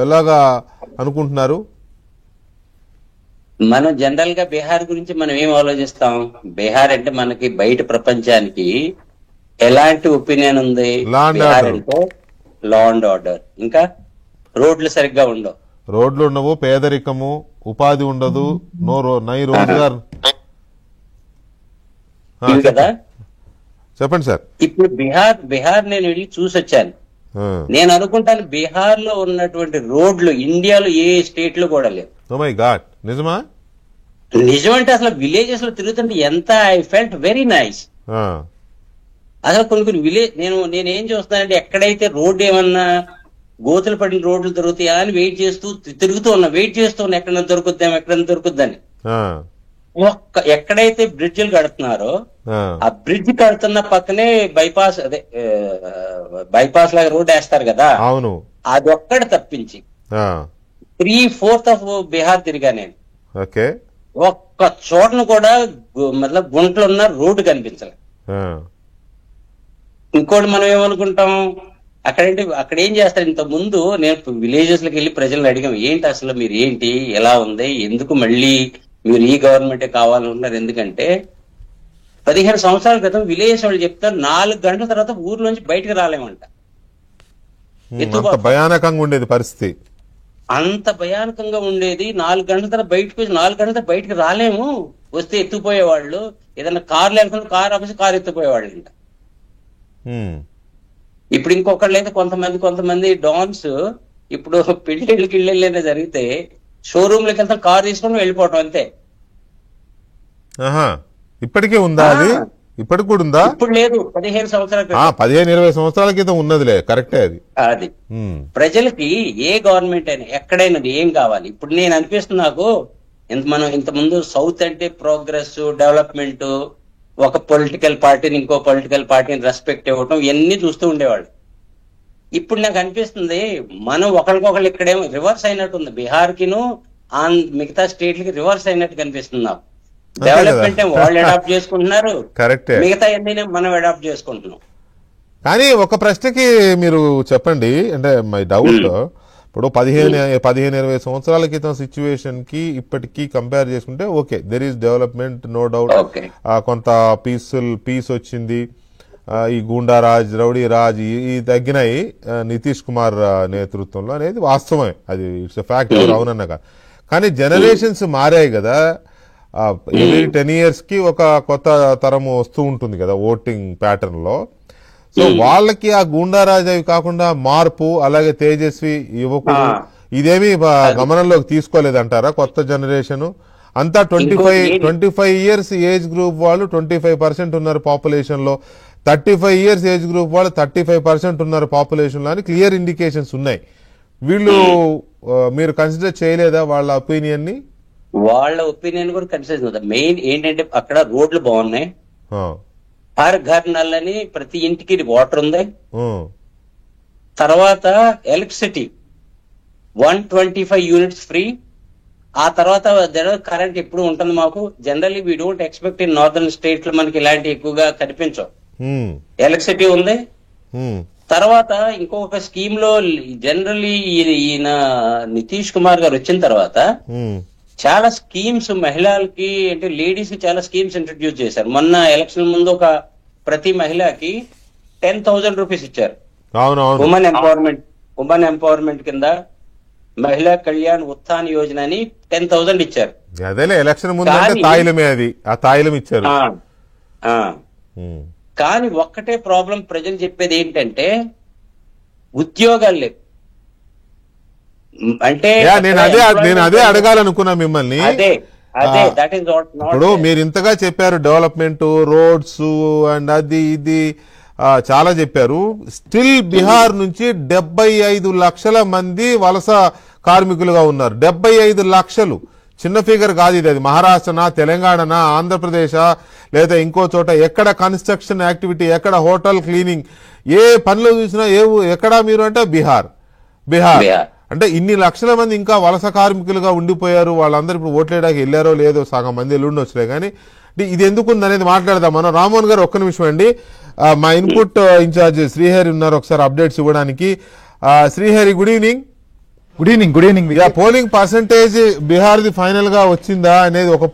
ఎలాగా అనుకుంటున్నారు? మనం జనరల్ గా బీహార్ గురించి మనం ఏం ఆలోచిస్తాం? బీహార్ అంటే మనకి బయట ప్రపంచానికి ఎలాంటి ఒపీనియన్ ఉంది? బీహార్ అంటే లా అండ్ ఆర్డర్, ఇంకా రోడ్లు సరిగ్గా ఉండవు, రోడ్లు ఉండవు, పేదరికము, ఉపాధి ఉండదు, నై రోజ్గార్ కదా. చెప్పండి సార్. ఇప్పుడు బీహార్ నేను వెళ్ళి చూసి వచ్చాను. నేను అనుకుంటాను బీహార్ లో ఉన్నటువంటి రోడ్లు ఇండియాలో ఏ స్టేట్ లో కూడా లేవు. ఓ మై గాడ్, నిజమా? నిజమంటే అసలు విలేజెస్ లో తిరుగుతుంటే ఎంత ఐ ఫెల్ట్ వెరీ నైస్. అసలు కొన్ని విలేజ్ నేనేం చూస్తానంటే ఎక్కడైతే రోడ్డు ఏమన్నా గోతులు పడిన రోడ్లు దొరుకుతాయా అని వెయిట్ చేస్తూ ఎక్కడైనా దొరుకుద్దని. ఎక్కడైతే బ్రిడ్జిలు కడుతున్నారో ఆ బ్రిడ్జ్ కడుతున్న పక్కనే బైపాస్ లాగా రోడ్ వేస్తారు కదా, అవును, అదొక్కడ తప్పించి 3/4 ఆఫ్ బీహార్ తిరిగా నేను. ఒక్క చోటను కూడా గుంటలు ఉన్న రోడ్డు కనిపించలే. ఇంకోటి మనం ఏమనుకుంటాం, అక్కడ ఏం చేస్తారు? ఇంత ముందు నేను విలేజెస్ లకు వెళ్ళి ప్రజలను అడిగాం, ఏంటి అసలు మీరు ఏంటి, ఎలా ఉంది, ఎందుకు మళ్ళీ మీరు ఈ గవర్నమెంటే కావాలనుకుంటున్నారు? ఎందుకంటే 15 సంవత్సరాల క్రితం విలేజెస్ వాళ్ళు చెప్తారు 4 గంటల తర్వాత ఊర్లోంచి బయటకు రాలేమంట. భయానకంగా ఉండేది పరిస్థితి, అంత భయానకంగా ఉండేది. 4 గంటల తర్వాత బయటకు రాలేము, వస్తే ఎత్తుకుపోయేవాళ్ళు. ఏదైనా కార్లు వెళ్తున్న కారు ఆపేసి కారు ఎత్తుకుపోయేవాళ్ళు అంట. ఇప్పుడు ఇంకొకళ్ళు అయితే కొంతమంది డాన్స్ ఇప్పుడు పెళ్లిళ్ళకి జరిగితే షోరూమ్ లకి వెళ్తాం, కారు తీసుకొని వెళ్ళిపోవటం అంతే. ఇప్పటికే ఉందా అది? ఇప్పటికి కూడా ఉందా? ఇప్పుడు లేదు, 15 సంవత్సరాల 15-20 సంవత్సరాల క్రితం ఉన్నదిలే, కరెక్టే. అది ప్రజలకి ఏ గవర్నమెంట్ అయినా ఎక్కడైనా ఏం కావాలి. ఇప్పుడు నేను అనిపిస్తుంది నాకు, మనం ఇంతకుముందు సౌత్ అంటే ప్రోగ్రెస్, డెవలప్మెంట్, ఒక పొలిటికల్ పార్టీని ఇంకో పొలిటికల్ పార్టీని రెస్పెక్ట్ ఇవ్వటం, ఇవన్నీ చూస్తూ ఉండేవాళ్ళు. ఇప్పుడు నాకు అనిపిస్తుంది మనం ఒకరికొకళ్ళు ఇక్కడేమో రివర్స్ అయినట్టుంది. బీహార్ కిను మిగతా స్టేట్లకి రివర్స్ అయినట్టు కనిపిస్తుంది నాకు. డెవలప్మెంట్ వాళ్ళు అడాప్ట్ చేసుకుంటున్నారు, మిగతా అన్ని మనం అడాప్ట్ చేసుకుంటున్నాం. కానీ ఒక ప్రశ్నకి మీరు చెప్పండి, అంటే మై డౌట్, ఇప్పుడు 15-20 సంవత్సరాల క్రితం సిచ్యువేషన్ కి ఇప్పటికీ కంపేర్ చేసుకుంటే okay, there is development, no doubt. కొంత పీస్ వచ్చింది, ఈ గూండారాజ్, రౌడీ రాజ్ ఈ తగ్గినాయి నితీష్ కుమార్ నేతృత్వంలో అనేది వాస్తవమే, అది ఇట్స్ ఫ్యాక్ట్, ఎవరు అవునన్నగా. కానీ జనరేషన్స్ మారాయి కదా, ఎవ్రీ 10 years కి ఒక కొత్త తరము వస్తూ ఉంటుంది కదా ఓటింగ్ ప్యాటర్న్ లో. సో వాళ్ళకి ఆ గూండారాజ్ అవి కాకుండా మార్పు, అలాగే తేజస్వి యువకుడు ఇదేమి గమనంలోకి తీసుకోలేదంటారా కొత్త జనరేషన్ అంతా? 25 years ఏజ్ గ్రూప్ వాళ్ళు 25% ఉన్నారు పాపులేషన్ లో, 35 years ఏజ్ గ్రూప్ వాళ్ళు 35% ఉన్నారు పాపులేషన్ లో అని క్లియర్ ఇండికేషన్స్ ఉన్నాయి. వీళ్ళు మీరు కన్సిడర్ చేయలేదా వాళ్ళ ఒపీనియన్ ని? వాళ్ళ ఒపీనియన్ కూడా కన్సిడర్ చేద్దాం. మెయిన్ ఏంటంటే అక్కడ రోడ్లు బాగున్నాయి, హర్ ఘర్ నల్ అని ప్రతి ఇంటికి వాటర్ ఉంది, తర్వాత ఎలక్ట్రిసిటీ 125 యూనిట్స్ ఫ్రీ, ఆ తర్వాత కరెంట్ ఎప్పుడు ఉంటుంది మాకు. Generally we don't expect in northern state లో మనకి ఇలాంటి ఎక్కువగా కనిపించవు. ఎలక్ట్రిసిటీ ఉంది. తర్వాత ఇంకొక స్కీమ్ లో జనరల్లీ ఈయన నితీష్ కుమార్ గారు వచ్చిన తర్వాత చాలా స్కీమ్స్ మహిళలకి, అంటే లేడీస్ కి చాలా స్కీమ్స్ ఇంట్రడ్యూస్ చేశారు. మొన్న ఎలక్షన్ ముందు ప్రతి మహిళకి 10,000 రూపీస్ ఇచ్చారు. ఉమెన్ ఎంపవర్మెంట్ కింద మహిళా కళ్యాణ్ ఉత్థాన్ యోజన అని 10,000 ఇచ్చారు. ఎలక్షన్ ముందు తాయిలమే, అది ఆ తాయిలం ఇచ్చారు. కానీ ఒక్కటే ప్రాబ్లం, ప్రజలు చెప్పేది ఏంటంటే ఉద్యోగాలు లేవు. అంటే నేను అదే అడగాలనుకున్నా మిమ్మల్ని. ఇప్పుడు మీరు ఇంతగా చెప్పారు డెవలప్మెంట్, రోడ్స్ అండ్ అది ఇది చాలా చెప్పారు. స్టిల్ బీహార్ నుంచి 75 లక్షల మంది వలస కార్మికులుగా ఉన్నారు. 75 లక్షలు చిన్న ఫిగర్ కాదు ఇది. అది మహారాష్ట్రనా, తెలంగాణనా, ఆంధ్రప్రదేశా, లేదా ఇంకో చోట ఎక్కడ కన్స్ట్రక్షన్ యాక్టివిటీ, ఎక్కడ హోటల్ క్లీనింగ్, ఏ పనులు చూసినా ఎక్కడా మీరు అంటే బీహార్. అంటే ఇన్ని లక్షల మంది ఇంకా వలస కార్మికులుగా ఉండిపోయారు. వాళ్ళందరూ ఇప్పుడు ఓట్లేయడానికి వెళ్ళారో లేదో, సగం మంది ఎల్లుండి వచ్చలే. కానీ ఇది ఎందుకు ఉంది అనేది మాట్లాడదాం మనం. రామ్మోహన్ గారు ఒక్క నిమిషం అండి. మా ఇన్పుట్ ఇన్ఛార్జ్ శ్రీహరి ఉన్నారు, ఒకసారి అప్డేట్స్ ఇవ్వడానికి. Srihari, good evening. Good evening. Polling percentage Bihar the final గా వచ్చిందా అనేది ఒక